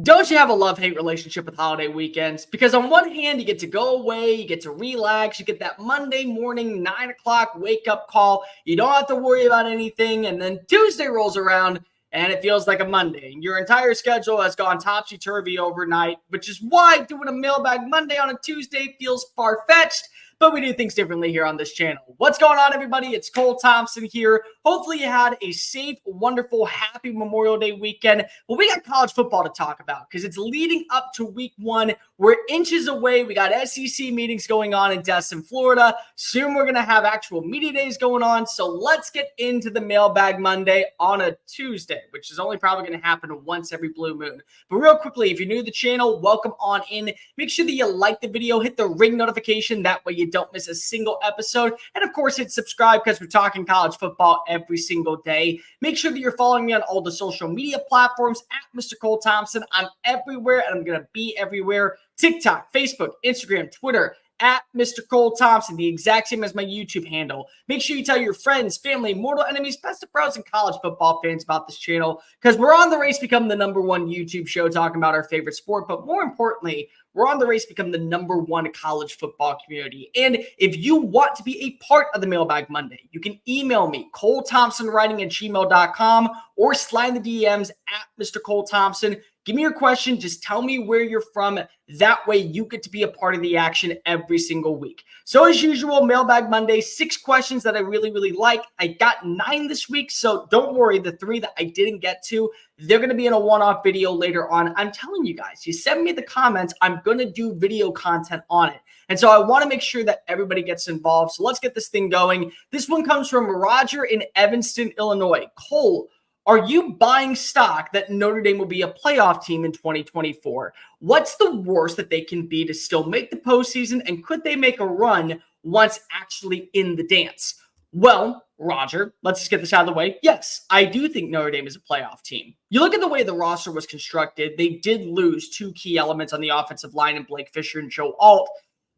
Don't you have a love-hate relationship with holiday weekends? Because on one hand, you get to go away, you get to relax, you get that Monday morning, 9 o'clock wake-up call. You don't have to worry about anything. And then Tuesday rolls around and it feels like a Monday. Your entire schedule has gone topsy-turvy overnight, which is why doing a Mailbag Monday on a Tuesday feels far-fetched. But we do things differently here on this channel. What's going on, everybody? It's Cole Thompson here. Hopefully you had a safe, wonderful, happy Memorial Day weekend. Well, we got college football to talk about because it's leading up to week one. We're inches away. We got SEC meetings going on in Destin, Florida. Soon we're going to have actual media days going on. So let's get into the Mailbag Monday on a Tuesday, which is only probably going to happen once every blue moon. But real quickly, if you're new to the channel, welcome on in. Make sure that you like the video, hit the ring notification. That way you don't miss a single episode. And of course, hit subscribe because we're talking college football every single day. Make sure that you're following me on all the social media platforms at Mr. Cole Thompson. I'm everywhere and I'm going to be everywhere. TikTok, Facebook, Instagram, Twitter, at Mr. Cole Thompson, the exact same as my YouTube handle. Make sure you tell your friends, family, mortal enemies, best of pros, and college football fans about this channel because we're on the race to become the #1 YouTube show talking about our favorite sport. But more importantly, we're on the race to become the #1 college football community. And if you want to be a part of the Mailbag Monday, you can email me, colethompsonwriting@gmail.com, or slide the DMs at Mr. Cole Thompson. Give me your question. Just tell me where you're from. That way you get to be a part of the action every single week. So as usual, Mailbag Monday, 6 questions that I really, really like. I got 9 this week, so don't worry. The 3 that I didn't get to, they're going to be in a one-off video later on. I'm telling you guys, you send me the comments, I'm going to do video content on it. And so I want to make sure that everybody gets involved. So let's get this thing going. This one comes from Roger in Evanston, Illinois. Cole, are you buying stock that Notre Dame will be a playoff team in 2024? What's the worst that they can be to still make the postseason, and could they make a run once actually in the dance? Well, Roger, let's just get this out of the way. Yes, I do think Notre Dame is a playoff team. You look at the way the roster was constructed, they did lose 2 key elements on the offensive line in Blake Fisher and Joe Alt,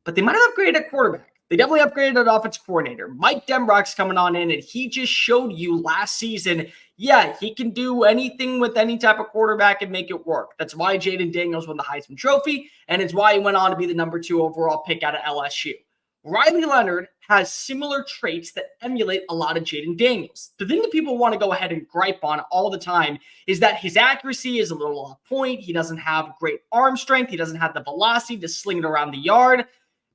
but they might have upgraded at quarterback. They definitely upgraded at offensive coordinator. Mike Denbrock's coming on in, and he just showed you last season, yeah, he can do anything with any type of quarterback and make it work. That's why Jaden Daniels won the Heisman Trophy, and it's why he went on to be the #2 overall pick out of LSU. Riley Leonard has similar traits that emulate a lot of Jaden Daniels. The thing that people want to go ahead and gripe on all the time is that his accuracy is a little off point. He doesn't have great arm strength. He doesn't have the velocity to sling it around the yard.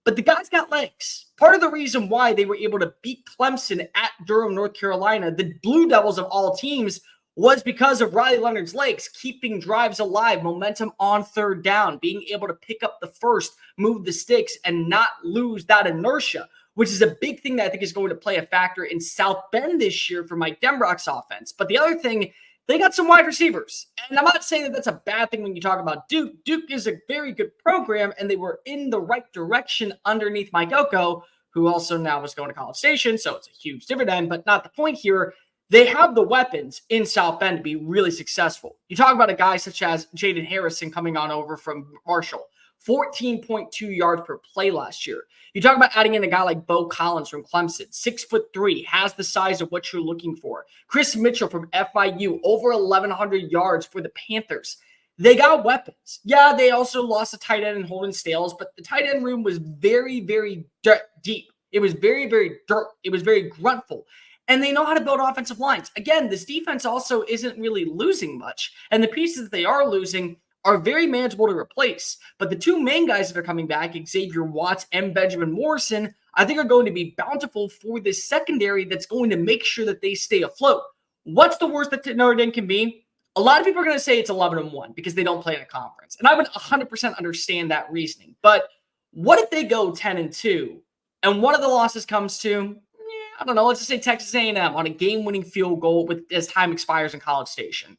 But the guy's got legs. Part of the reason why they were able to beat Clemson at Durham, North Carolina, the Blue Devils of all teams, was because of Riley Leonard's legs, keeping drives alive, momentum on 3rd down, being able to pick up the first, move the sticks, and not lose that inertia, which is a big thing that I think is going to play a factor in South Bend this year for Mike Denbrock's offense. But the other thing, they got some wide receivers. And I'm not saying that that's a bad thing when you talk about Duke. Duke is a very good program, and they were in the right direction underneath Mike Elko, who also now is going to College Station, so it's a huge dividend, but not the point here. They have the weapons in South Bend to be really successful. You talk about a guy such as Jaden Harrison coming on over from Marshall, 14.2 yards per play last year. You talk about adding in a guy like Bo Collins from Clemson, 6'3", has the size of what you're looking for. Chris Mitchell from FIU, over 1,100 yards for the Panthers. They got weapons. Yeah, they also lost a tight end in Holden Stales, but the tight end room was very, very deep. It was very, very dark. It was very gruntful. And they know how to build offensive lines. Again, this defense also isn't really losing much. And the pieces that they are losing are very manageable to replace. But the 2 main guys that are coming back, Xavier Watts and Benjamin Morrison, I think are going to be bountiful for this secondary that's going to make sure that they stay afloat. What's the worst that Notre Dame can be? A lot of people are going to say it's 11-1 because they don't play in a conference. And I would 100% understand that reasoning. But what if they go 10-2 and one of the losses comes to, I don't know, let's just say Texas A&M on a game-winning field goal as time expires in College Station?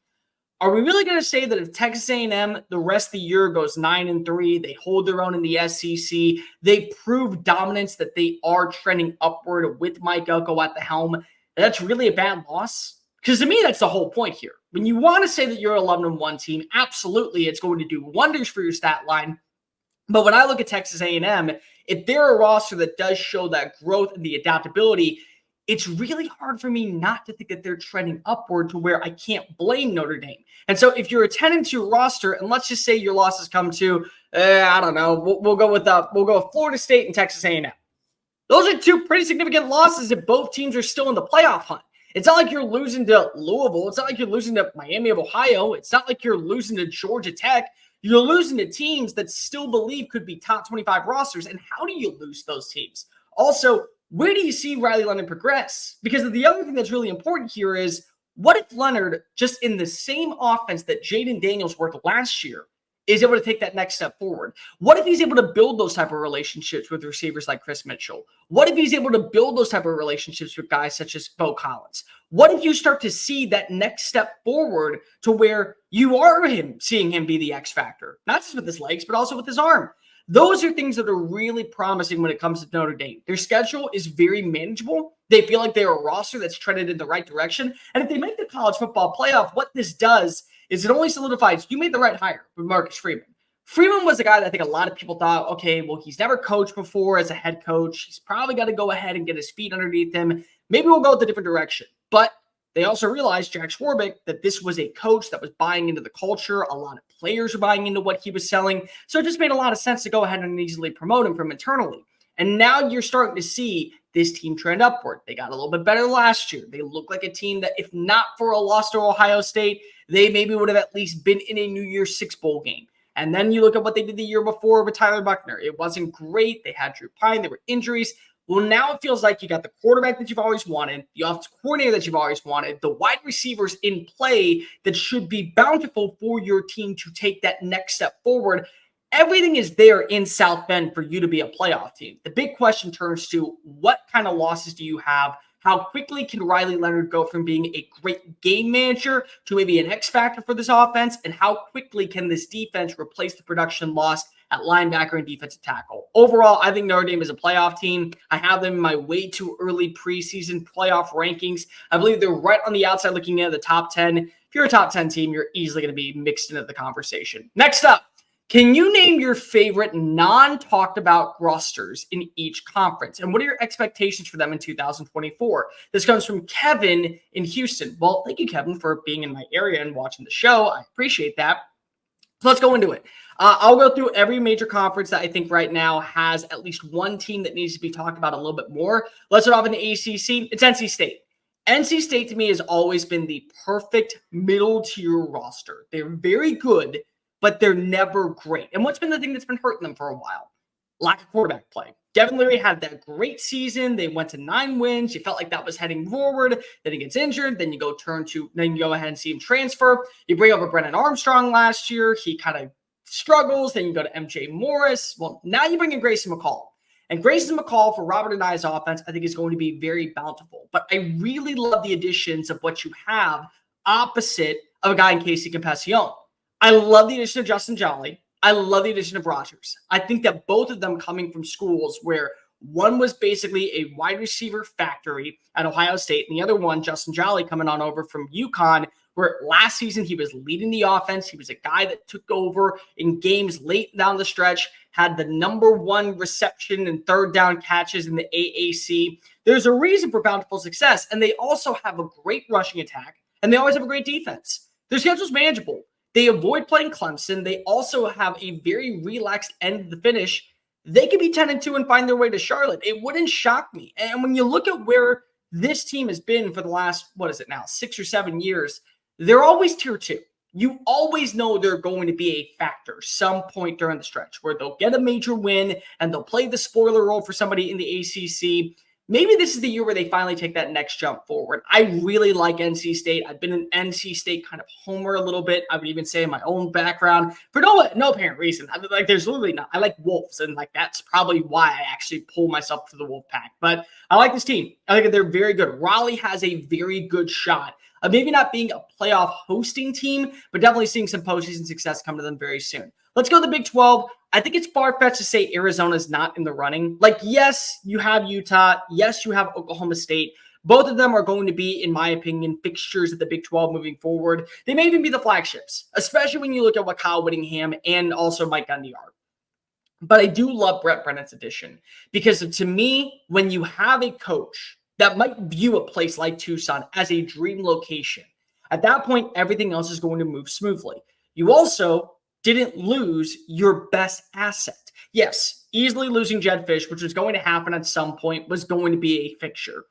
Are we really going to say that if Texas A&M the rest of the year goes 9-3, they hold their own in the SEC, they prove dominance, that they are trending upward with Mike Elko at the helm, that's really a bad loss? Because to me, that's the whole point here. When you want to say that you're an 11-1 team, absolutely, it's going to do wonders for your stat line. But when I look at Texas A&M, if they're a roster that does show that growth and the adaptability, it's really hard for me not to think that they're trending upward to where I can't blame Notre Dame. And so if you're a 10-2 roster, and let's just say your losses come to, I don't know, we'll go with Florida State and Texas A&M. Those are two pretty significant losses if both teams are still in the playoff hunt. It's not like you're losing to Louisville. It's not like you're losing to Miami of Ohio. It's not like you're losing to Georgia Tech. You're losing to teams that still believe could be top 25 rosters. And how do you lose those teams? Also, where do you see Riley Leonard progress? Because the other thing that's really important here is, what if Leonard, just in the same offense that Jaden Daniels worked last year, is able to take that next step forward? What if he's able to build those type of relationships with receivers like Chris Mitchell? What if he's able to build those type of relationships with guys such as Bo Collins? What if you start to see that next step forward to where you are seeing him be the X factor, not just with his legs, but also with his arm? Those are things that are really promising when it comes to Notre Dame. Their schedule is very manageable. They feel like they're a roster that's trended in the right direction. And if they make the college football playoff, what this does is it only solidifies you made the right hire with Marcus Freeman. Freeman was a guy that I think a lot of people thought, okay, well, he's never coached before as a head coach. He's probably got to go ahead and get his feet underneath him. Maybe we'll go with a different direction. But they also realized, Jack Swarbrick, that this was a coach that was buying into the culture. A lot of players were buying into what he was selling. So it just made a lot of sense to go ahead and easily promote him from internally. And now you're starting to see this team trend upward. They got a little bit better last year. They look like a team that, if not for a loss to Ohio State, they maybe would have at least been in a New Year's Six bowl game. And then you look at what they did the year before with Tyler Buckner. It wasn't great. They had Drew Pine. There were injuries. Well, now it feels like you got the quarterback that you've always wanted, the offensive coordinator that you've always wanted, the wide receivers in play that should be bountiful for your team to take that next step forward. Everything is there in South Bend for you to be a playoff team. The big question turns to, what kind of losses do you have? How quickly can Riley Leonard go from being a great game manager to maybe an X factor for this offense? And how quickly can this defense replace the production lost at linebacker and defensive tackle? Overall, I think Notre Dame is a playoff team. I have them in my way too early preseason playoff rankings. I believe they're right on the outside looking at the top 10. If you're a top 10 team, you're easily going to be mixed into the conversation. Next up, can you name your favorite non-talked about rosters in each conference? And what are your expectations for them in 2024? This comes from Kevin in Houston. Well, thank you, Kevin, for being in my area and watching the show. I appreciate that. So let's go into it. I'll go through every major conference that I think right now has at least one team that needs to be talked about a little bit more. Let's start off in the ACC. It's NC State. NC State to me has always been the perfect middle tier roster. They're very good, but they're never great. And what's been the thing that's been hurting them for a while? Lack of quarterback play. Devin Leary had that great season. They went to 9 wins. You felt like that was heading forward. Then he gets injured. Then you go ahead and see him transfer. You bring over Brennan Armstrong last year. He kind of struggles. Then you go to MJ Morris. Well, now you bring in Grayson McCall. And Grayson McCall for Robert and I's offense, I think, is going to be very bountiful. But I really love the additions of what you have opposite of a guy in Casey Compassion. I love the addition of Justin Jolly. I love the addition of Rogers. I think that both of them coming from schools where one was basically a wide receiver factory at Ohio State, and the other one, Justin Jolly, coming on over from UConn, where last season he was leading the offense. He was a guy that took over in games late down the stretch, had the #1 reception and third down catches in the AAC. There's a reason for bountiful success, and they also have a great rushing attack, and they always have a great defense. Their schedule's manageable. They avoid playing Clemson. They also have a very relaxed end of the finish. They could be 10-2 and find their way to Charlotte. It wouldn't shock me. And when you look at where this team has been for the last, 6 or 7 years, they're always tier 2. You always know they're going to be a factor some point during the stretch where they'll get a major win and they'll play the spoiler role for somebody in the ACC. Maybe this is the year where they finally take that next jump forward. I really like NC State. I've been an NC State kind of homer a little bit. I would even say in my own background for no apparent reason. There's literally not. I like Wolves, and that's probably why I actually pull myself to the Wolf Pack. But I like this team. I think they're very good. Raleigh has a very good shot of maybe not being a playoff hosting team, but definitely seeing some postseason success come to them very soon. Let's go to the Big 12. I think it's far-fetched to say Arizona's not in the running. Yes, you have Utah. Yes, you have Oklahoma State. Both of them are going to be, in my opinion, fixtures of the Big 12 moving forward. They may even be the flagships, especially when you look at what Kyle Whittingham and also Mike Gundy are. But I do love Brett Brennan's addition because to me, when you have a coach that might view a place like Tucson as a dream location. At that point, everything else is going to move smoothly. You also didn't lose your best asset. Yes, easily losing Jedd Fisch, which was going to happen at some point, was going to be a fixture.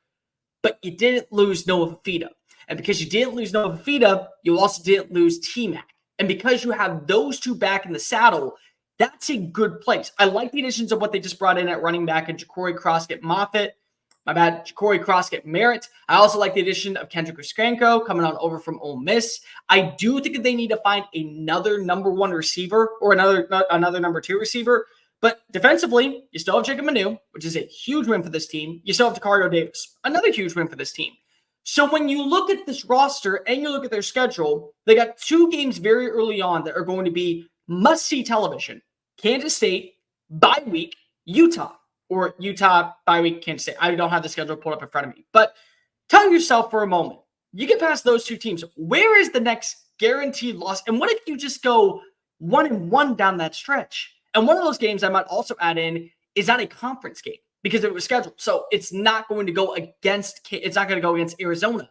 But you didn't lose Noah Fifita. And because you didn't lose Noah Fifita, you also didn't lose T-Mac. And because you have those two back in the saddle, that's a good place. I like the additions of what they just brought in at running back and Ja'Cory Croskett-Moffitt. Ja'Cory Croskett-Merritt. I also like the addition of Kendrick Uskrenko coming on over from Ole Miss. I do think that they need to find another number one receiver or another number two receiver. But defensively, you still have Jacob Manu, which is a huge win for this team. You still have Tacario Davis, another huge win for this team. So when you look at this roster and you look at their schedule, they got 2 games very early on that are going to be must-see television. Kansas State, bye week, Utah. Or Utah, bye week, Kansas State. I don't have the schedule pulled up in front of me. But tell yourself for a moment, you get past those 2 teams, where is the next guaranteed loss? And what if you just go 1-1 down that stretch? And one of those games I might also add in is not a conference game because it was scheduled. So it's not going to go against Arizona.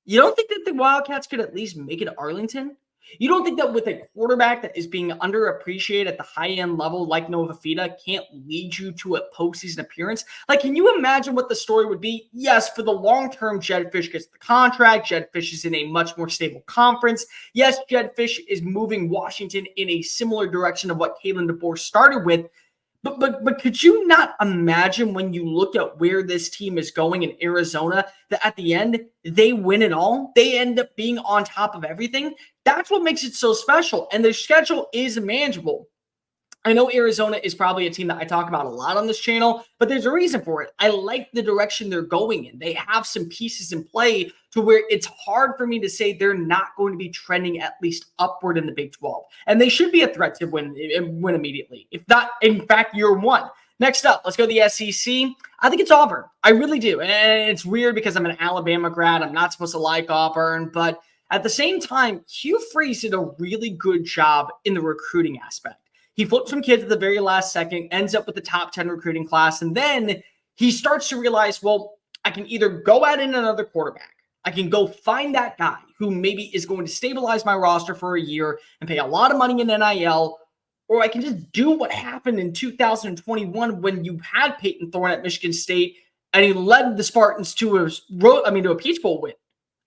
You don't think that the Wildcats could at least make it to Arlington? You don't think that with a quarterback that is being underappreciated at the high-end level like Noah Fifita can't lead you to a postseason appearance? Like, can you imagine what the story would be? Yes, for the long term, Jedd Fisch gets the contract. Jedd Fisch is in a much more stable conference. Yes, Jedd Fisch is moving Washington in a similar direction of what Kalen DeBoer started with. But could you not imagine when you look at where this team is going in Arizona that at the end, they win it all? They end up being on top of everything. That's what makes it so special. And their schedule is manageable. I know Arizona is probably a team that I talk about a lot on this channel, but there's a reason for it. I like the direction they're going in. They have some pieces in play to where it's hard for me to say they're not going to be trending at least upward in the Big 12. And they should be a threat to win immediately, if not, in fact, year 1. Next up, let's go to the SEC. I think it's Auburn. I really do. And it's weird because I'm an Alabama grad. I'm not supposed to like Auburn, but at the same time, Hugh Freeze did a really good job in the recruiting aspect. He flipped some kids at the very last second, ends up with the top 10 recruiting class, and then he starts to realize, well, I can either go out in another quarterback. I can go find that guy who maybe is going to stabilize my roster for a year and pay a lot of money in NIL, or I can just do what happened in 2021 when you had Peyton Thorne at Michigan State and he led the Spartans to a Peach Bowl win.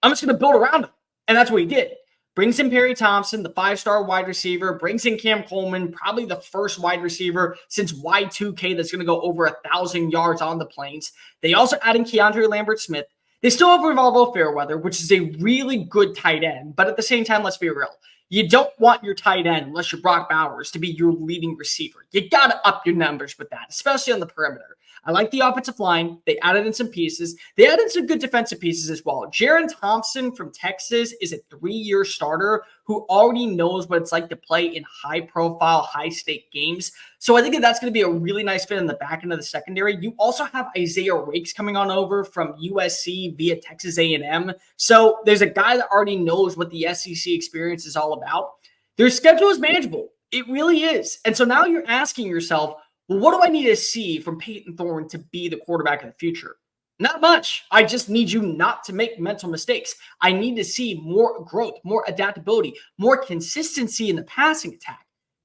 I'm just going to build around him, and that's what he did. Brings in Perry Thompson, the 5-star wide receiver. Brings in Cam Coleman, probably the first wide receiver since Y2K that's going to go over 1,000 yards on the Plains. They also add in Keandre Lambert-Smith. They still have Rivaldo Fairweather, which is a really good tight end. But at the same time, let's be real. You don't want your tight end, unless you're Brock Bowers, to be your leading receiver. You got to up your numbers with that, especially on the perimeter. I like the offensive line. They added in some pieces. They added some good defensive pieces as well. Jaron Thompson from Texas is a 3-year starter who already knows what it's like to play in high-profile, high-stake games. So I think that's going to be a really nice fit in the back end of the secondary. You also have Isaiah Rakes coming on over from USC via Texas A&M. So there's a guy that already knows what the SEC experience is all about. Their schedule is manageable. It really is. And so now you're asking yourself, well, what do I need to see from Peyton Thorne to be the quarterback of the future? Not much. I just need you not to make mental mistakes. I need to see more growth, more adaptability, more consistency in the passing attack.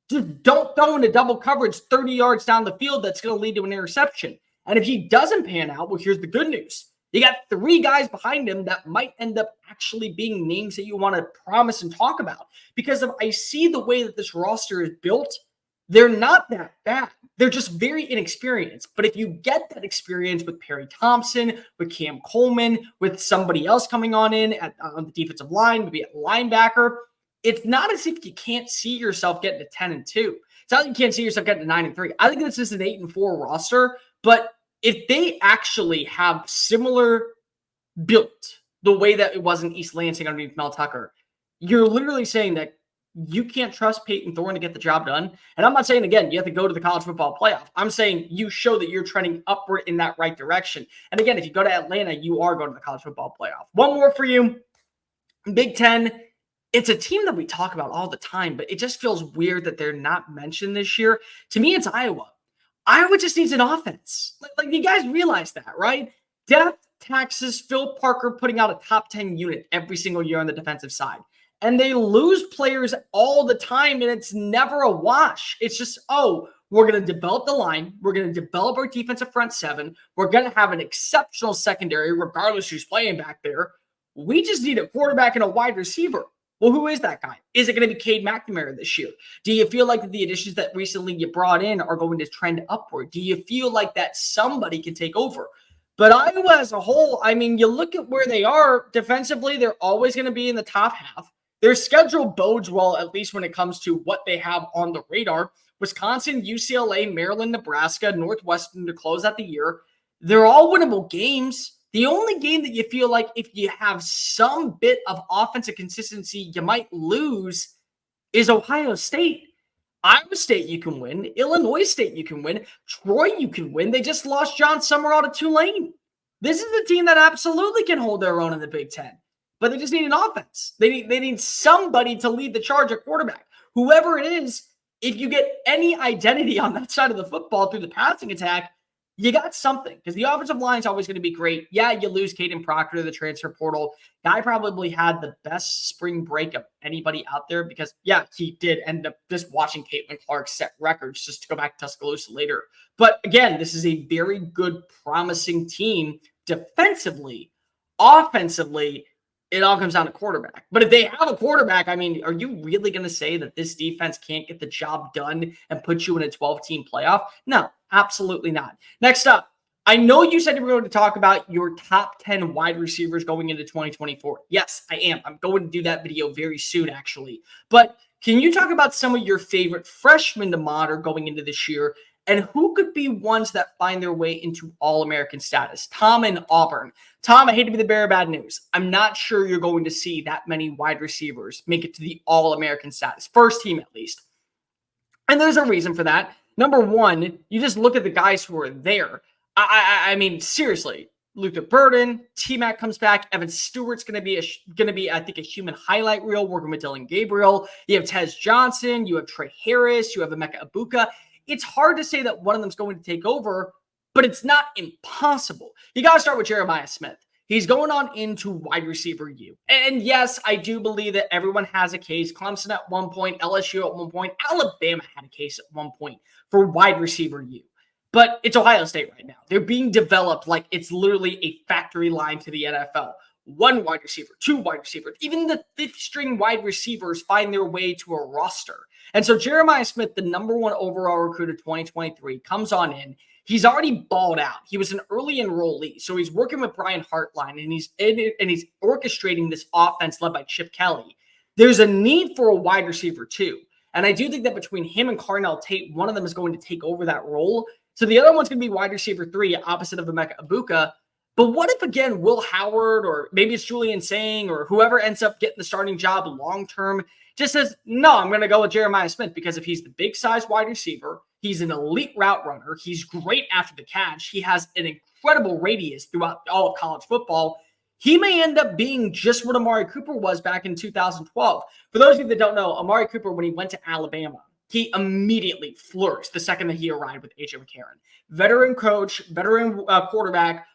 Just don't throw into double coverage 30 yards down the field that's going to lead to an interception. And if he doesn't pan out, well, here's the good news. You got 3 guys behind him that might end up actually being names that you want to promise and talk about. Because if I see the way that this roster is built, they're not that bad. They're just very inexperienced. But if you get that experience with Perry Thompson, with Cam Coleman, with somebody else coming on in on the defensive line, maybe at linebacker, it's not as if you can't see yourself getting to 10-2. It's not like you can't see yourself getting to 9-3. I think this is an 8-4 roster. But if they actually have similar built the way that it was in East Lansing underneath Mel Tucker, you're literally saying that you can't trust Peyton Thorne to get the job done. And I'm not saying, again, you have to go to the college football playoff. I'm saying you show that you're trending upward in that right direction. And again, if you go to Atlanta, you are going to the college football playoff. One more for you. Big Ten. It's a team that we talk about all the time, but it just feels weird that they're not mentioned this year. To me, it's Iowa. Iowa just needs an offense. Like you guys realize that, right? death taxes Phil Parker putting out a top 10 unit every single year on the defensive side. And they lose players all the time, and it's never a wash. It's just, oh, we're going to develop the line. We're going to develop our defensive front seven. We're going to have an exceptional secondary, regardless who's playing back there. We just need a quarterback and a wide receiver. Well, who is that guy? Is it going to be Cade McNamara this year? Do you feel like the additions that recently you brought in are going to trend upward? Do you feel like that somebody can take over? But Iowa as a whole, I mean, you look at where they are defensively, they're always going to be in the top half. Their schedule bodes well, at least when it comes to what they have on the radar. Wisconsin, UCLA, Maryland, Nebraska, Northwestern to close out the year. They're all winnable games. The only game that you feel like if you have some bit of offensive consistency, you might lose is Ohio State. Iowa State you can win. Illinois State you can win. Troy you can win. They just lost John Summerall to Tulane. This is a team that absolutely can hold their own in the Big Ten. But they just need an offense. They need somebody to lead the charge at quarterback. Whoever it is, if you get any identity on that side of the football through the passing attack, you got something, because the offensive line is always going to be great. Yeah, you lose Caden Proctor to the transfer portal. Guy probably had the best spring break of anybody out there because, yeah, he did end up just watching Caitlin Clark set records just to go back to Tuscaloosa later. But again, this is a very good, promising team defensively. Offensively, it all comes down to quarterback. But if they have a quarterback, I mean, are you really going to say that this defense can't get the job done and put you in a 12-team playoff? No, absolutely not. Next up, I know you said you were going to talk about your top 10 wide receivers going into 2024. Yes, I am. I'm going to do that video very soon, actually. But can you talk about some of your favorite freshmen to monitor going into this year? And who could be ones that find their way into All-American status? Tom in Auburn. Tom, I hate to be the bearer of bad news. I'm not sure you're going to see that many wide receivers make it to the All-American status. First team, at least. And there's a reason for that. Number one, you just look at the guys who are there. I mean, seriously. Luther Burden, T-Mac comes back. Evan Stewart's going to be, I think, a human highlight reel working with Dylan Gabriel. You have Tez Johnson. You have Trey Harris. You have Emeka Ibuka. It's hard to say that one of them is going to take over, but it's not impossible. You got to start with Jeremiah Smith. He's going on into wide receiver U. And yes, I do believe that everyone has a case. Clemson at one point, LSU at one point, Alabama had a case at one point for wide receiver U. But it's Ohio State right now. They're being developed like it's literally a factory line to the NFL. One wide receiver, two wide receivers, even the fifth string wide receivers find their way to a roster. And so Jeremiah Smith, the number one overall recruit of 2023, comes on in. He's already balled out. He was an early enrollee. So he's working with Brian Hartline, and he's orchestrating this offense led by Chip Kelly. There's a need for a wide receiver too. And I do think that between him and Carnell Tate, one of them is going to take over that role. So the other one's going to be wide receiver 3, opposite of Emeka Ibuka. But what if, again, Will Howard or maybe it's Julian Sang or whoever ends up getting the starting job long-term just says, no, I'm going to go with Jeremiah Smith because if he's the big-size wide receiver, he's an elite route runner, he's great after the catch, he has an incredible radius throughout all of college football, he may end up being just what Amari Cooper was back in 2012. For those of you that don't know, Amari Cooper, when he went to Alabama, he immediately flourished the second that he arrived with A.J. McCarron. Veteran coach, veteran quarterback,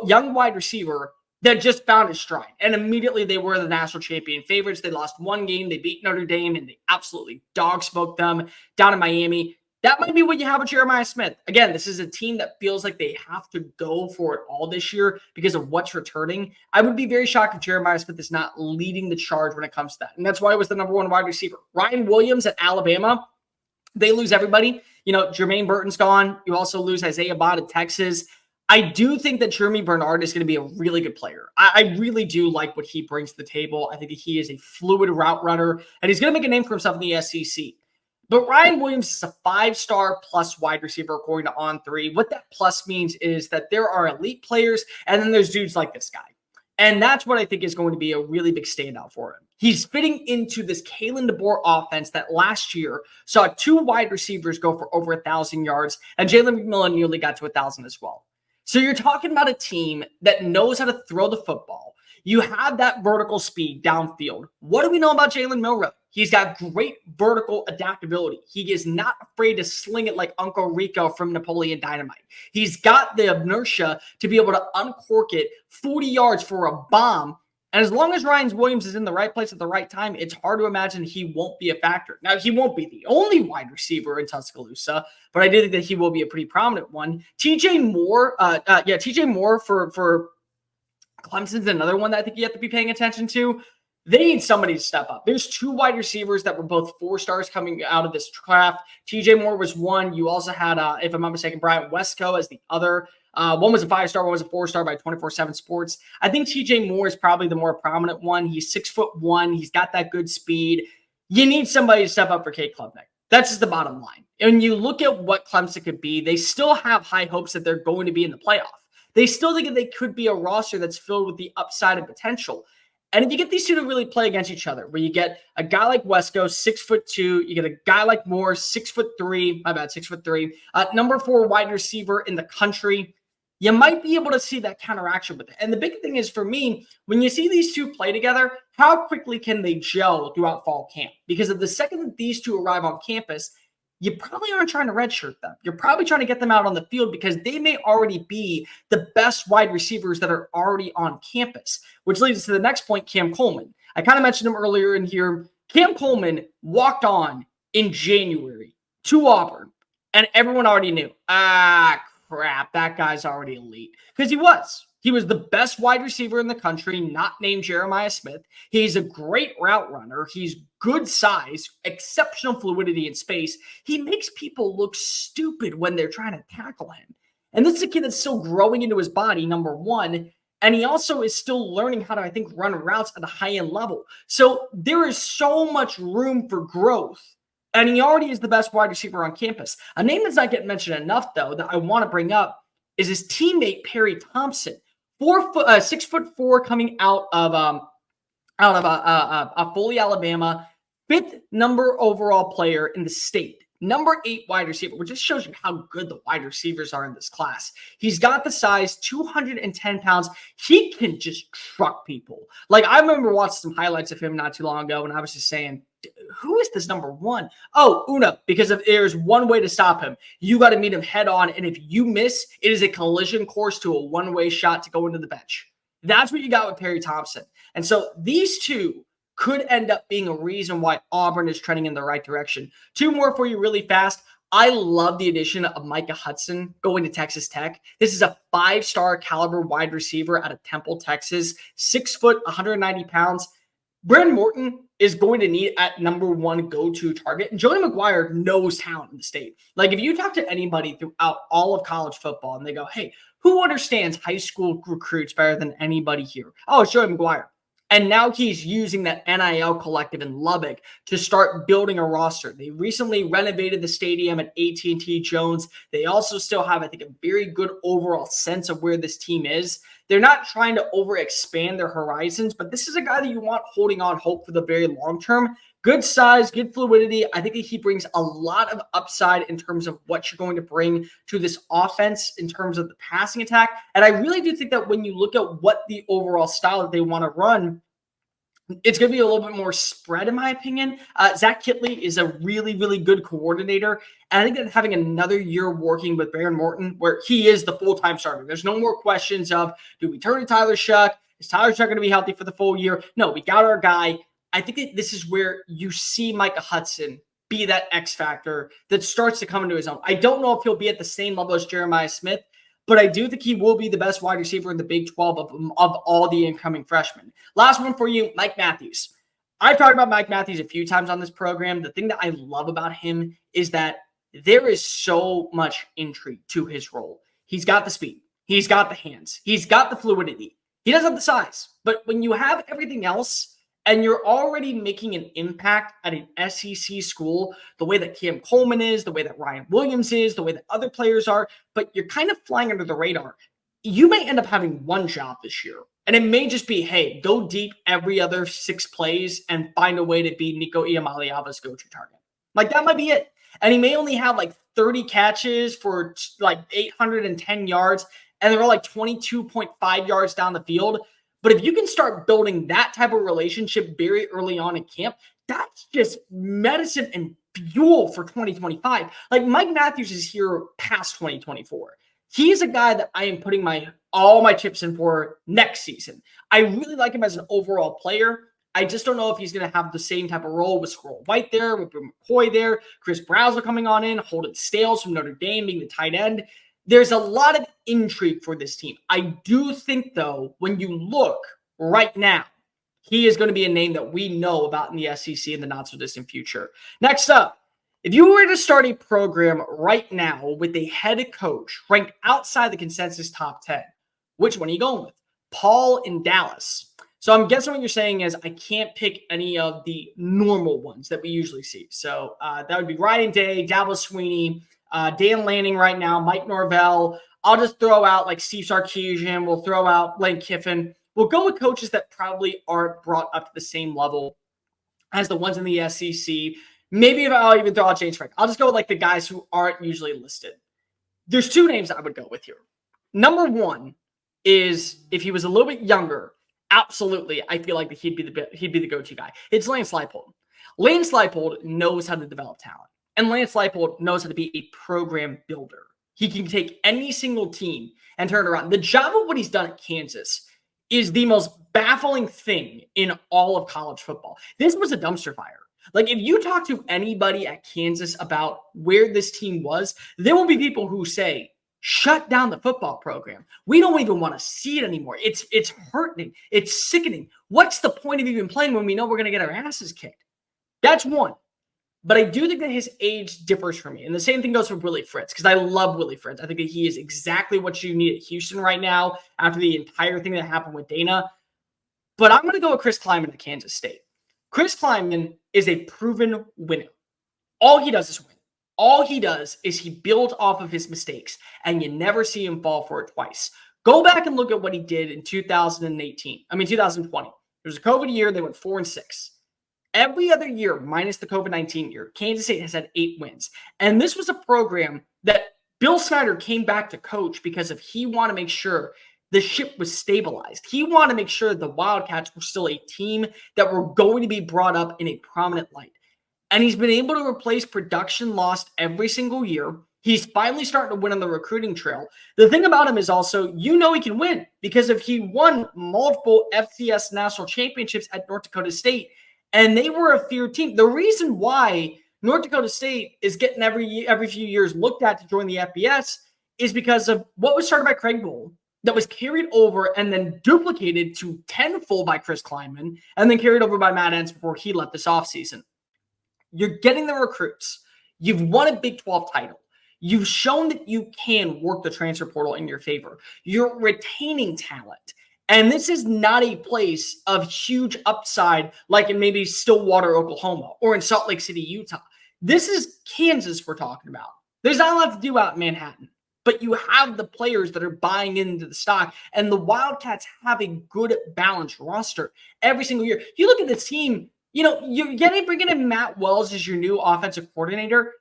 young wide receiver that just found his stride. And immediately they were the national champion favorites. They lost one game. They beat Notre Dame, and they absolutely dog smoked them down in Miami. That might be what you have with Jeremiah Smith. Again, this is a team that feels like they have to go for it all this year because of what's returning. I would be very shocked if Jeremiah Smith is not leading the charge when it comes to that. And that's why it was the number one wide receiver. Ryan Williams at Alabama, they lose everybody. You know, Jermaine Burton's gone. You also lose Isaiah Bond at Texas. I do think that Jeremy Bernard is going to be a really good player. I really do like what he brings to the table. I think that he is a fluid route runner, and he's going to make a name for himself in the SEC. But Ryan Williams is a 5-star plus wide receiver according to On3. What that plus means is that there are elite players, and then there's dudes like this guy. And that's what I think is going to be a really big standout for him. He's fitting into this Kalen DeBoer offense that last year saw 2 wide receivers go for over 1,000 yards, and Jalen McMillan nearly got to 1,000 as well. So you're talking about a team that knows how to throw the football. You have that vertical speed downfield. What do we know about Jalen Milroe? He's got great vertical adaptability. He is not afraid to sling it like Uncle Rico from Napoleon Dynamite. He's got the inertia to be able to uncork it 40 yards for a bomb. And as long as Ryan Williams is in the right place at the right time, it's hard to imagine he won't be a factor. Now, he won't be the only wide receiver in Tuscaloosa, but I do think that he will be a pretty prominent one. TJ Moore for Clemson's another one that I think you have to be paying attention to. They need somebody to step up. There's 2 wide receivers that were both 4 stars coming out of this draft. TJ Moore was one. You also had, if I'm not mistaken, Bryant Westco as the other. One was a 5-star, one was a 4-star by 24/7 Sports. I think TJ Moore is probably the more prominent one. He's 6'1". He's got that good speed. You need somebody to step up for Cade Klubnik. That's just the bottom line. And you look at what Clemson could be, they still have high hopes that they're going to be in the playoff. They still think that they could be a roster that's filled with the upside and potential. And if you get these two to really play against each other, where you get a guy like Wesco, 6'2", you get a guy like Moore, 6'3", my bad, 6'3", number 4 wide receiver in the country, you might be able to see that counteraction with it. And the big thing is for me, when you see these two play together, how quickly can they gel throughout fall camp? Because of the second that these two arrive on campus, you probably aren't trying to redshirt them. You're probably trying to get them out on the field because they may already be the best wide receivers that are already on campus, which leads us to the next point, Cam Coleman. I kind of mentioned him earlier in here. Cam Coleman walked on in January to Auburn, and everyone already knew, crap, that guy's already elite. Because he was. He was the best wide receiver in the country, not named Jeremiah Smith. He's a great route runner. He's good size, exceptional fluidity in space. He makes people look stupid when they're trying to tackle him. And this is a kid that's still growing into his body, number one. And he also is still learning how to, I think, run routes at a high-end level. So there is so much room for growth. And he already is the best wide receiver on campus. A name that's not getting mentioned enough, though, that I want to bring up is his teammate, Perry Thompson. 6'4", coming out of Foley, Alabama, 5th number overall player in the state, number 8 wide receiver, which just shows you how good the wide receivers are in this class. He's got the size, 210 pounds. He can just truck people. Like, I remember watching some highlights of him not too long ago, and I was just saying, who is this number 1? Oh, Una, because if there's one way to stop him, you got to meet him head on. And if you miss, it is a collision course to a one-way shot to go into the bench. That's what you got with Perry Thompson. And so these two could end up being a reason why Auburn is trending in the right direction. 2 more for you really fast. I love the addition of Micah Hudson going to Texas Tech. This is a 5-star caliber wide receiver out of Temple, Texas, 6 foot, 190 pounds. Brandon Morton is going to need at number 1 go-to target. And Joey McGuire knows talent in the state. Like, if you talk to anybody throughout all of college football and they go, hey, who understands high school recruits better than anybody here? Oh, it's Joey McGuire. And now he's using that NIL collective in Lubbock to start building a roster. They recently renovated the stadium at AT&T Jones. They also still have, I think, a very good overall sense of where this team is. They're not trying to overexpand their horizons, but this is a guy that you want holding on hope for the very long term. Good size, good fluidity. I think that he brings a lot of upside in terms of what you're going to bring to this offense in terms of the passing attack. And I really do think that when you look at what the overall style that they want to run, it's going to be a little bit more spread, in my opinion. Zach Kitley is a really, really good coordinator. And I think that having another year working with Brandon Morton, where he is the full-time starter, there's no more questions of, do we turn to Tyler Shuck? Is Tyler Shuck going to be healthy for the full year? No, we got our guy. I think that this is where you see Micah Hudson be that X factor that starts to come into his own. I don't know if he'll be at the same level as Jeremiah Smith, but I do think he will be the best wide receiver in the Big 12 of all the incoming freshmen. Last one for you, Mike Matthews. I've talked about Mike Matthews a few times on this program. The thing that I love about him is that there is so much intrigue to his role. He's got the speed. He's got the hands. He's got the fluidity. He doesn't have the size. But when you have everything else, and you're already making an impact at an SEC school, the way that Cam Coleman is, the way that Ryan Williams is, the way that other players are, but you're kind of flying under the radar. You may end up having one job this year. And it may just be, hey, go deep every other 6 plays and find a way to be Nico Iamaleava's go-to target. Like, that might be it. And he may only have like 30 catches for like 810 yards, and they're all like 22.5 yards down the field. But if you can start building that type of relationship very early on in camp, that's just medicine and fuel for 2025. Like Mike Matthews is here past 2024. He's a guy that I am putting all my chips in for next season. I really like him as an overall player. I just don't know if he's going to have the same type of role with Squirrel White there, with McCoy there, Chris Brazzell coming on in, Holden Stales from Notre Dame being the tight end. There's a lot of intrigue for this team. I do think, though, when you look right now, he is going to be a name that we know about in the SEC in the not-so-distant future. Next up, if you were to start a program right now with a head coach ranked outside the consensus top 10, which one are you going with? Paul in Dallas. So I'm guessing what you're saying is I can't pick any of the normal ones that we usually see. So that would be Ryan Day, Dabo Swinney, Dan Lanning right now, Mike Norvell. I'll just throw out like Steve Sarkisian. We'll throw out Lane Kiffin. We'll go with coaches that probably aren't brought up to the same level as the ones in the SEC. Maybe if I'll even throw out James Frank. I'll just go with like the guys who aren't usually listed. There's two names I would go with here. Number one is if he was a little bit younger, absolutely, I feel like he'd be the go-to guy. It's Lance Leipold. Lance Leipold knows how to develop talent. And Lance Leipold knows how to be a program builder. He can take any single team and turn it around. The job of what he's done at Kansas is the most baffling thing in all of college football. This was a dumpster fire. Like, if you talk to anybody at Kansas about where this team was, there will be people who say, shut down the football program. We don't even want to see it anymore. It's hurting. It's sickening. What's the point of even playing when we know we're going to get our asses kicked? That's one. But I do think that his age differs for me. And the same thing goes for Willie Fritz, because I love Willie Fritz. I think that he is exactly what you need at Houston right now after the entire thing that happened with Dana. But I'm going to go with Chris Klieman at Kansas State. Chris Klieman is a proven winner. All he does is win. All he does is he builds off of his mistakes, and you never see him fall for it twice. Go back and look at what he did in 2020. It was a COVID year. They went 4-6. Every other year, minus the COVID-19 year, Kansas State has had 8 wins. And this was a program that Bill Snyder came back to coach because he wanted to make sure the ship was stabilized. He wanted to make sure that the Wildcats were still a team that were going to be brought up in a prominent light. And he's been able to replace production lost every single year. He's finally starting to win on the recruiting trail. The thing about him is also, he can win because he won multiple FCS national championships at North Dakota State, and they were a feared team. The reason why North Dakota State is getting every few years looked at to join the FBS is because of what was started by Craig Bowl that was carried over and then duplicated to tenfold by Chris Klieman and then carried over by Matt Entz before he left this offseason. You're getting the recruits. You've won a Big 12 title. You've shown that you can work the transfer portal in your favor. You're retaining talent. And this is not a place of huge upside like in maybe Stillwater, Oklahoma, or in Salt Lake City, Utah. This is Kansas we're talking about. There's not a lot to do out in Manhattan, but you have the players that are buying into the stock, and the Wildcats have a good balanced roster every single year. You look at this team, you're bringing in Matt Wells as your new offensive coordinator,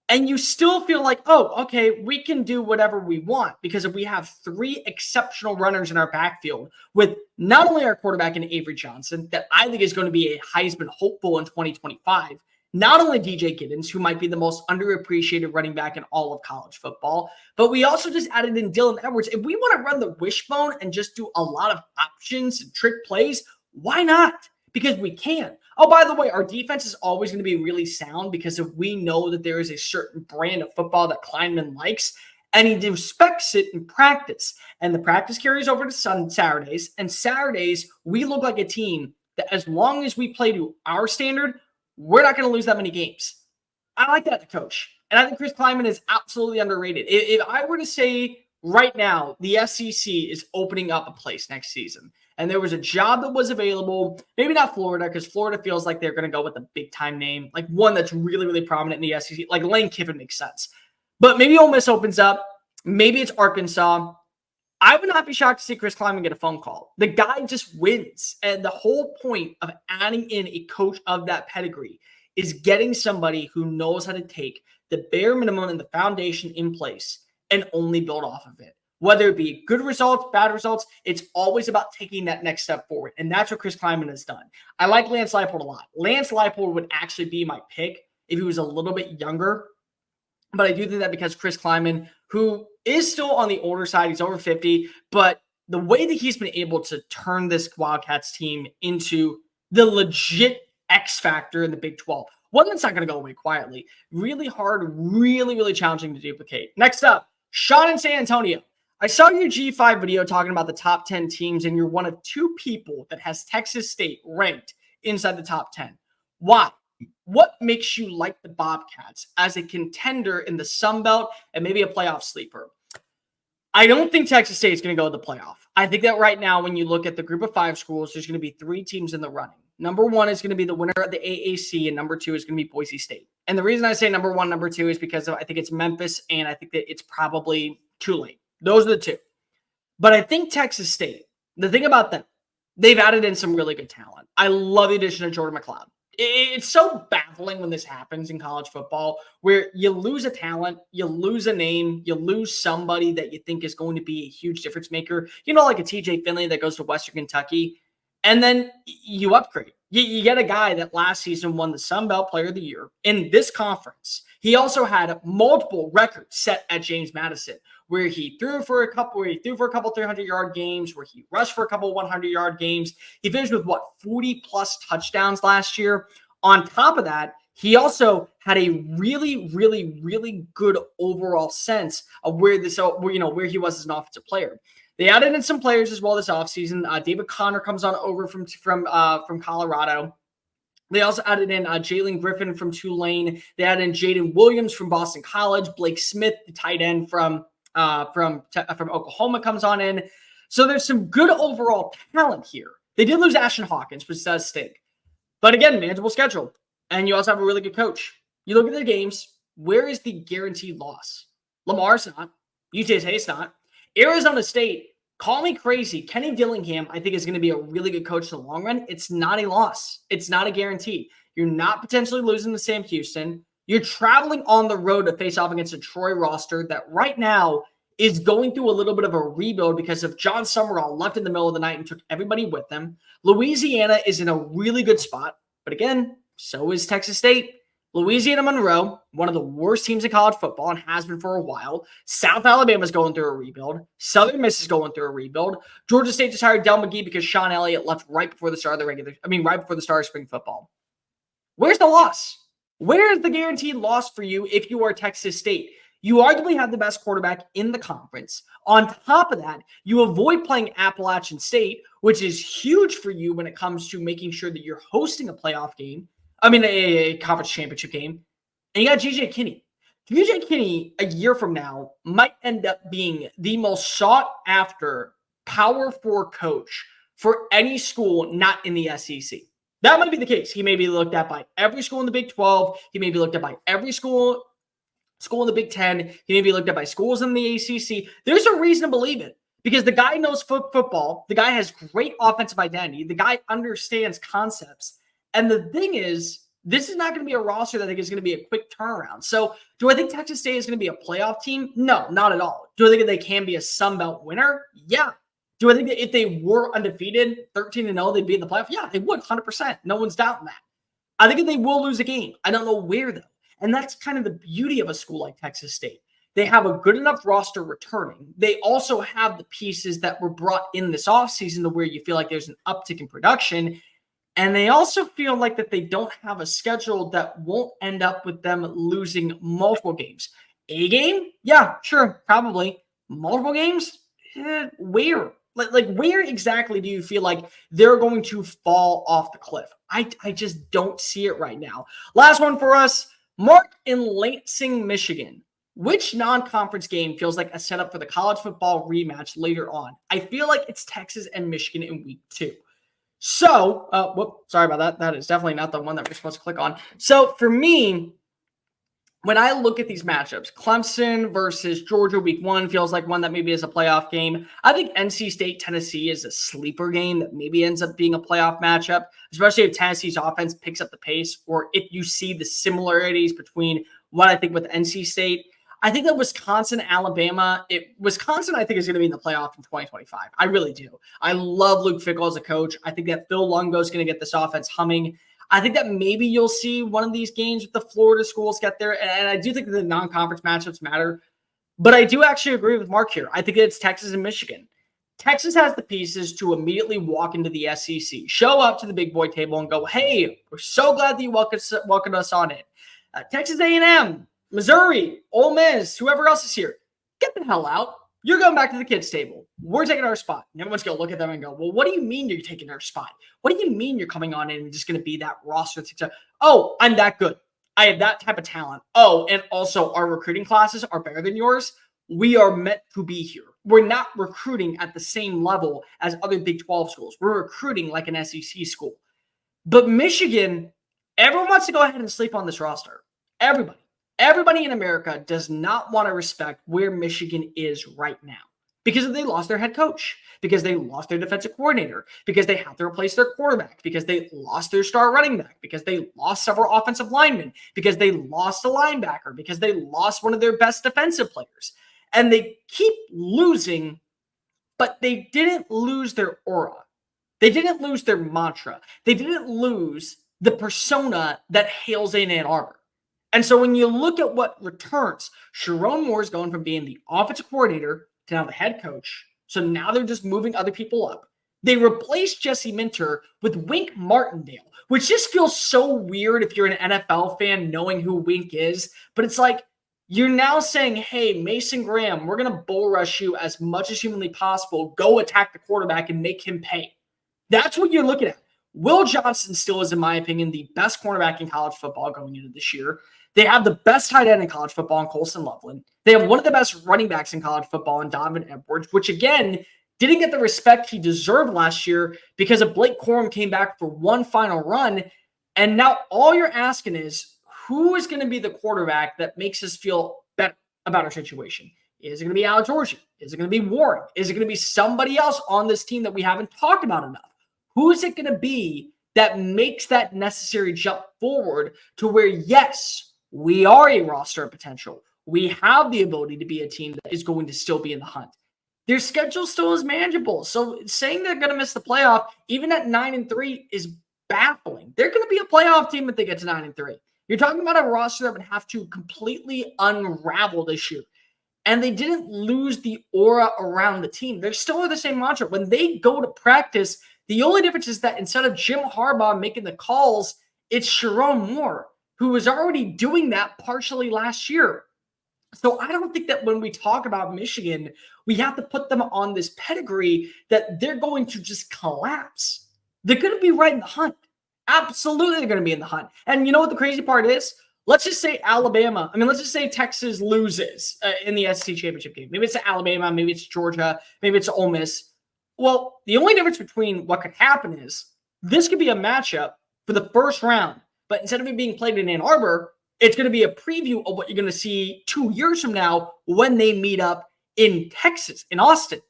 and you still feel like, oh, okay, we can do whatever we want because if we have 3 exceptional runners in our backfield with not only our quarterback in Avery Johnson, that I think is going to be a Heisman hopeful in 2025, not only DJ Giddens, who might be the most underappreciated running back in all of college football, but we also just added in Dylan Edwards. If we want to run the wishbone and just do a lot of options and trick plays, why not? Because we can. Oh, by the way, our defense is always going to be really sound because if we know that there is a certain brand of football that Klieman likes, and he respects it in practice. And the practice carries over to Saturdays. And Saturdays, we look like a team that as long as we play to our standard, we're not going to lose that many games. I like that to coach. And I think Chris Klieman is absolutely underrated. If I were to say right now, the SEC is opening up a place next season, and there was a job that was available, maybe not Florida, because Florida feels like they're going to go with a big-time name, like one that's really, really prominent in the SEC. Like Lane Kiffin makes sense. But maybe Ole Miss opens up. Maybe it's Arkansas. I would not be shocked to see Chris Klieman get a phone call. The guy just wins. And the whole point of adding in a coach of that pedigree is getting somebody who knows how to take the bare minimum and the foundation in place and only build off of it. Whether it be good results, bad results, it's always about taking that next step forward. And that's what Chris Klieman has done. I like Lance Leipold a lot. Lance Leipold would actually be my pick if he was a little bit younger. But I do think that because Chris Klieman, who is still on the older side, he's over 50, but the way that he's been able to turn this Wildcats team into the legit X factor in the Big 12, one that's not going to go away quietly. Really hard, really, really challenging to duplicate. Next up, Sean in San Antonio. I saw your G5 video talking about the top 10 teams, and you're one of 2 people that has Texas State ranked inside the top 10. Why? What makes you like the Bobcats as a contender in the Sun Belt and maybe a playoff sleeper? I don't think Texas State is going to go to the playoff. I think that right now, when you look at the group of 5 schools, there's going to be 3 teams in the running. Number 1 is going to be the winner of the AAC, and number 2 is going to be Boise State. And the reason I say number 1, number 2 is because I think it's Memphis, and I think that it's probably too late. Those are the 2. But I think Texas State, the thing about them, they've added in some really good talent. I love the addition of Jordan McLeod. It's so baffling when this happens in college football, where you lose a talent, you lose a name, you lose somebody that you think is going to be a huge difference maker. You know, like a TJ Finley that goes to Western Kentucky, and then you upgrade. You get a guy that last season won the Sun Belt Player of the Year in this conference. He also had multiple records set at James Madison, where he threw for a couple 300-yard games, where he rushed for a couple 100-yard games. He finished with 40-plus touchdowns last year. On top of that, he also had a really, really, really good overall sense of where he was as an offensive player. They added in some players as well this offseason. David Connor comes on over from Colorado. They also added in Jalen Griffin from Tulane. They added in Jaden Williams from Boston College. Blake Smith, the tight end from Oklahoma, comes on in. So there's some good overall talent here. They did lose Ashton Hawkins, which does stink. But again, manageable schedule. And you also have a really good coach. You look at the games, where is the guaranteed loss? Lamar's not. UTSA's not. Arizona State, call me crazy. Kenny Dillingham, I think, is going to be a really good coach in the long run. It's not a loss. It's not a guarantee. You're not potentially losing to Sam Houston. You're traveling on the road to face off against a Troy roster that right now is going through a little bit of a rebuild because of John Summerall left in the middle of the night and took everybody with them. Louisiana is in a really good spot. But again, so is Texas State. Louisiana Monroe, one of the worst teams in college football and has been for a while. South Alabama's going through a rebuild. Southern Miss is going through a rebuild. Georgia State just hired Del McGee because Sean Elliott left right before the start of spring football. Where's the loss? Where is the guaranteed loss for you if you are Texas State? You arguably have the best quarterback in the conference. On top of that, you avoid playing Appalachian State, which is huge for you when it comes to making sure that you're hosting a playoff game. A conference championship game. And you got G.J. Kinney. G.J. Kinney, a year from now, might end up being the most sought-after Power 4 coach for any school not in the SEC. That might be the case. He may be looked at by every school in the Big 12. He may be looked at by every school in the Big 10. He may be looked at by schools in the ACC. There's a reason to believe it because the guy knows football. The guy has great offensive identity. The guy understands concepts. And the thing is, this is not going to be a roster that I think is going to be a quick turnaround. So do I think Texas State is going to be a playoff team? No, not at all. Do I think that they can be a Sun Belt winner? Yeah. Do I think that if they were undefeated, 13-0, they'd be in the playoff? Yeah, they would, 100%. No one's doubting that. I think that they will lose a game. I don't know where, though. And that's kind of the beauty of a school like Texas State. They have a good enough roster returning. They also have the pieces that were brought in this offseason to where you feel like there's an uptick in production. And they also feel like that they don't have a schedule that won't end up with them losing multiple games. A game? Yeah, sure, probably. Multiple games? Where? Like where exactly do you feel like they're going to fall off the cliff? I just don't see it right now. Last one for us. Mark in Lansing, Michigan. Which non-conference game feels like a setup for the college football rematch later on? I feel like it's Texas and Michigan in week 2. So, sorry about that. That is definitely not the one that we're supposed to click on. So, for me, when I look at these matchups, Clemson versus Georgia week 1 feels like one that maybe is a playoff game. I think NC State, Tennessee is a sleeper game that maybe ends up being a playoff matchup, especially if Tennessee's offense picks up the pace or if you see the similarities between what I think with NC State. I think that Wisconsin, Alabama, Wisconsin, I think is going to be in the playoff in 2025. I really do. I love Luke Fickell as a coach. I think that Phil Longo is going to get this offense humming. I think that maybe you'll see one of these games with the Florida schools get there. And I do think the non-conference matchups matter. But I do actually agree with Mark here. I think it's Texas and Michigan. Texas has the pieces to immediately walk into the SEC, show up to the big boy table and go, hey, we're so glad that you welcomed us on it. Texas A&M, Missouri, Ole Miss, whoever else is here, get the hell out. You're going back to the kids' table. We're taking our spot. And everyone's going to look at them and go, well, what do you mean you're taking our spot? What do you mean you're coming on in and just going to be that roster? Oh, I'm that good. I have that type of talent. Oh, and also our recruiting classes are better than yours. We are meant to be here. We're not recruiting at the same level as other Big 12 schools. We're recruiting like an SEC school. But Michigan, everyone wants to go ahead and sleep on this roster. Everybody in America does not want to respect where Michigan is right now because they lost their head coach, because they lost their defensive coordinator, because they have to replace their quarterback, because they lost their star running back, because they lost several offensive linemen, because they lost a linebacker, because they lost one of their best defensive players. And they keep losing, but they didn't lose their aura. They didn't lose their mantra. They didn't lose the persona that hails in Ann Arbor. And so when you look at what returns, Sharon Moore is going from being the offensive coordinator to now the head coach. So now they're just moving other people up. They replaced Jesse Minter with Wink Martindale, which just feels so weird if you're an NFL fan knowing who Wink is. But it's like, you're now saying, hey, Mason Graham, we're going to bull rush you as much as humanly possible. Go attack the quarterback and make him pay. That's what you're looking at. Will Johnson still is, in my opinion, the best cornerback in college football going into this year. They have the best tight end in college football in Colson Loveland. They have one of the best running backs in college football in Donovan Edwards, which, again, didn't get the respect he deserved last year because of Blake Corum came back for one final run. And now all you're asking is, who is going to be the quarterback that makes us feel better about our situation? Is it going to be Alex Orji? Is it going to be Warren? Is it going to be somebody else on this team that we haven't talked about enough? Who is it going to be that makes that necessary jump forward to where, yes, we are a roster of potential. We have the ability to be a team that is going to still be in the hunt. Their schedule still is manageable. So saying they're going to miss the playoff, even at 9-3, is baffling. They're going to be a playoff team if they get to 9-3. You're talking about a roster that would have to completely unravel this year. And they didn't lose the aura around the team. They're still the same mantra. When they go to practice, the only difference is that instead of Jim Harbaugh making the calls, it's Sharon Moore, who was already doing that partially last year. So I don't think that when we talk about Michigan, we have to put them on this pedigree that they're going to just collapse. They're going to be right in the hunt. Absolutely, they're going to be in the hunt. And you know what the crazy part is? Let's just say let's just say Texas loses in the SEC championship game. Maybe it's Alabama, maybe it's Georgia, maybe it's Ole Miss. Well, the only difference between what could happen is this could be a matchup for the first round, but instead of it being played in Ann Arbor, it's going to be a preview of what you're going to see 2 years from now when they meet up in Texas, in Austin.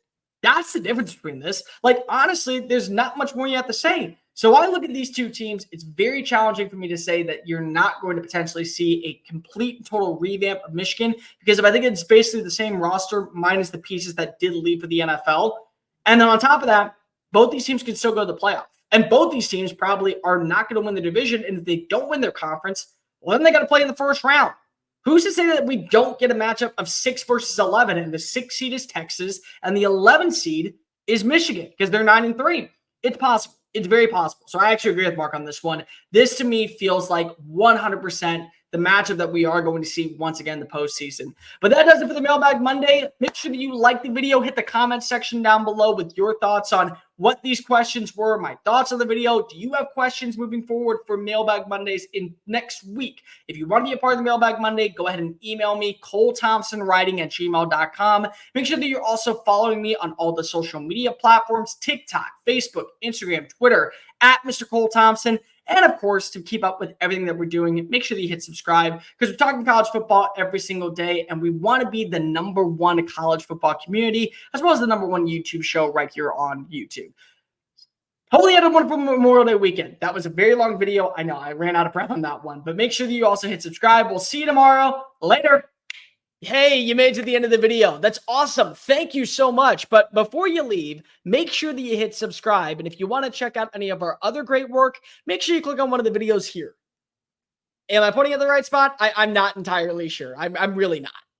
That's the difference between this. Like, honestly, there's not much more you have to say. So I look at these two teams. It's very challenging for me to say that you're not going to potentially see a complete and total revamp of Michigan, because if I think it's basically the same roster minus the pieces that did leave for the NFL. And then on top of that, both these teams can still go to the playoff. And both these teams probably are not going to win the division. And if they don't win their conference, well, then they got to play in the first round. Who's to say that we don't get a matchup of 6 versus 11, and the 6 seed is Texas and the 11 seed is Michigan because they're 9-3? It's possible. It's very possible. So I actually agree with Mark on this one. This to me feels like 100% the matchup that we are going to see once again in the postseason. But that does it for the Mailbag Monday. Make sure that you like the video. Hit the comment section down below with your thoughts on what these questions were, my thoughts on the video. Do you have questions moving forward for Mailbag Mondays in next week? If you want to be a part of the Mailbag Monday, go ahead and email me, ColeThompsonWriting@gmail.com. Make sure that you're also following me on all the social media platforms, TikTok, Facebook, Instagram, Twitter, at Mr. Cole Thompson. And of course, to keep up with everything that we're doing, make sure that you hit subscribe, because we're talking college football every single day, and we want to be the #1 college football community, as well as the #1 YouTube show right here on YouTube. Hopefully you had a wonderful Memorial Day weekend. That was a very long video. I know I ran out of breath on that one, but make sure that you also hit subscribe. We'll see you tomorrow. Later. Hey, you made it to the end of the video. That's awesome. Thank you so much. But before you leave, make sure that you hit subscribe. And if you want to check out any of our other great work, make sure you click on one of the videos here. Am I pointing at the right spot? I'm not entirely sure. I'm really not.